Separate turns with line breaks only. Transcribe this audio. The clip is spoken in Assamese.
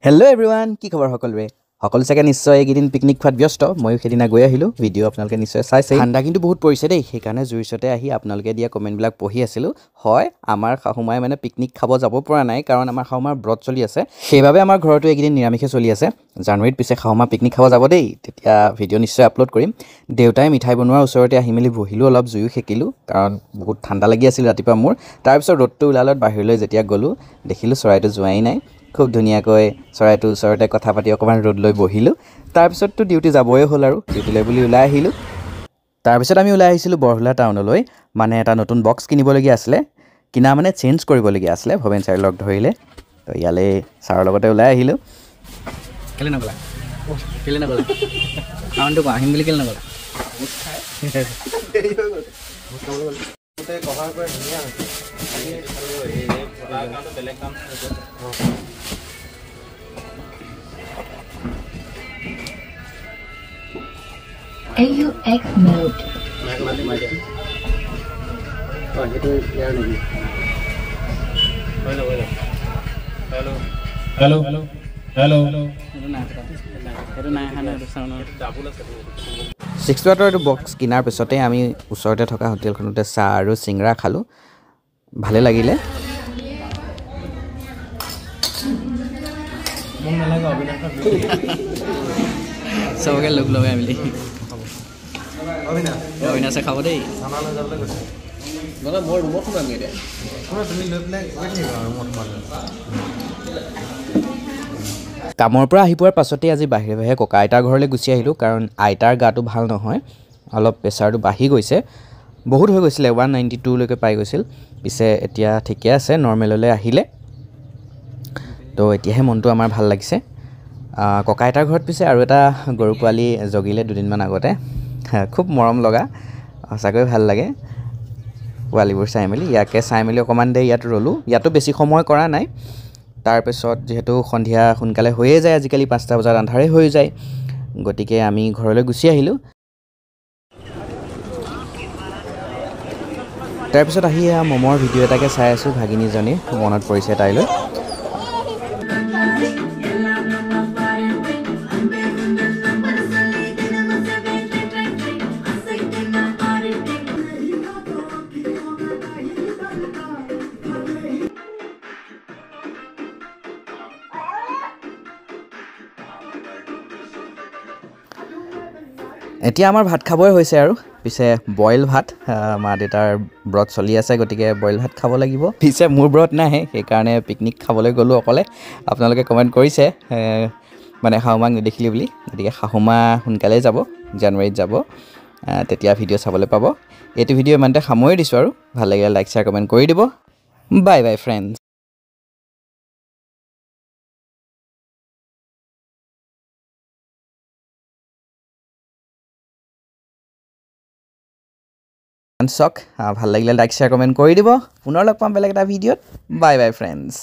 হেল্ল' এভৰিৱান, কি খবৰ সকলোৰে? সকলো চাগে নিশ্চয় এইকেইদিন পিকনিক খোৱাত ব্যস্ত। ময়ো সেইদিনা গৈ আহিলোঁ, ভিডিঅ' আপোনালোকে নিশ্চয় চাইছে। ঠাণ্ডা কিন্তু বহুত পৰিছে দেই, সেইকাৰণে জুইৰ ওচৰতে আহি আপোনালোকে দিয়া কমেণ্টবিলাক পঢ়ি আছিলোঁ। হয়, আমাৰ শাহুমাই মানে পিকনিক খাব যাব পৰা নাই, কাৰণ আমাৰ শাহুমাৰ ব্ৰত চলি আছে। সেইবাবে আমাৰ ঘৰতো এইকেইদিন নিৰামিষে চলি আছে। জানুৱাৰীত পিছে শাহুমা পিকনিক খাব যাব দেই, তেতিয়া ভিডিঅ' নিশ্চয় আপলোড কৰিম। দেউতাই মিঠাই বনোৱাৰ ওচৰতে আহি মেলি বহিলোঁ, অলপ জুয়ো সেকিলোঁ, কাৰণ বহুত ঠাণ্ডা লাগি আছিল ৰাতিপুৱা মোৰ। তাৰপিছত ৰ'দটো ওলালত বাহিৰলৈ যেতিয়া গ'লোঁ, দেখিলোঁ চৰাইটো যোৱাই নাই। খুব ধুনীয়াকৈ চৰাইটোৰ ওচৰতে কথা পাতি অকণমান ৰ'দ লৈ বহিলোঁ। তাৰপিছততো ডিউটি যাবই হ'ল আৰু ডিউটিলৈ বুলি ওলাই আহিলোঁ। তাৰপিছত আমি ওলাই আহিছিলোঁ বৰহোলা টাউনলৈ, মানে এটা নতুন বক্স কিনিবলগীয়া আছিলে। কিনা মানে চেঞ্জ কৰিবলগীয়া আছিলে, ভৱেন ছাৰে লগ ধৰিলে। তো ইয়ালৈ ছাৰৰ লগতে ওলাই আহিলোঁ।
কেলে নগ'লা? কেলে নগ'লা? কাৰণটো কোৱা, আহিম বুলি কেলে নগ'লা?
AUX mode.
Hello.
6 ৱাটৰ এইটো বক্স কিনাৰ পিছতে আমি ওচৰতে থকা হোটেলখনতে চাহ আৰু চিংৰা খালোঁ। ভালে লাগিলে।
চবকে লগ লগাই মেলি অবিনাশে খাব দেই। মই ৰুমত সোমামগৈ এতিয়া।
কামৰ পৰা আহি পোৱাৰ পাছতেই আজি বাহিৰে বাহিৰে ককা আইতাৰ ঘৰলৈ গুচি আহিলোঁ, কাৰণ আইতাৰ গাটো ভাল নহয়, অলপ প্ৰেছাৰটো বাঢ়ি গৈছে। বহুত হৈ গৈছিলে, 192লৈকে পাই গৈছিল। পিছে এতিয়া ঠিকে আছে, নৰ্মেললৈ আহিলে। তো এতিয়াহে মনটো আমাৰ ভাল লাগিছে। ককা আইতাৰ ঘৰত পিছে আৰু এটা গৰু পোৱালি জগিলে দুদিনমান আগতে, খুব মৰম লগা, সঁচাকৈ ভাল লাগে পোৱালিবোৰ চাই মেলি। ইয়াকে চাই মেলি অকণমান দেৰি ইয়াত ৰ'লোঁ। ইয়াতো বেছি সময় কৰা নাই। তাৰপিছত যিহেতু সন্ধিয়া সোনকালে হৈয়ে যায়, আজিকালি 5টা বজাত আন্ধাৰেই হৈ যায়, গতিকে আমি ঘৰলৈ গুচি আহিলোঁ। তাৰপিছত আহি মমৰ ভিডিঅ' এটাকে চাই আছোঁ, ভাগিনীজনীৰ মনত পৰিছে তাইলৈ। এতিয়া আমাৰ ভাত খাবই হৈছে আৰু, পিছে বইল ভাত। মা দেউতাৰ ব্ৰত চলি আছে, গতিকে বইল ভাত খাব লাগিব। পিছে মোৰ ব্ৰত নাহে, সেইকাৰণে পিকনিক খাবলৈ গ'লোঁ অকলে। আপোনালোকে কমেণ্ট কৰিছে মানে শাহুমাক নেদেখিলি বুলি, গতিকে শাহুমা সোনকালেই যাব, জানুৱাৰীত যাব, তেতিয়া ভিডিঅ' চাবলৈ পাব। এইটো ভিডিঅ' ইমানতে সামৰি দিছোঁ আৰু, ভাল লাগিলে লাইক শ্বেয়াৰ কমেণ্ট কৰি দিব। Bye bye friends. ভাল লাগিলে লাইক শ্বেয়াৰ কমেণ্ট কৰি দিব। পুনৰ লগ পাম বেলেগ এটা ভিডিঅ'ত। Bye bye friends.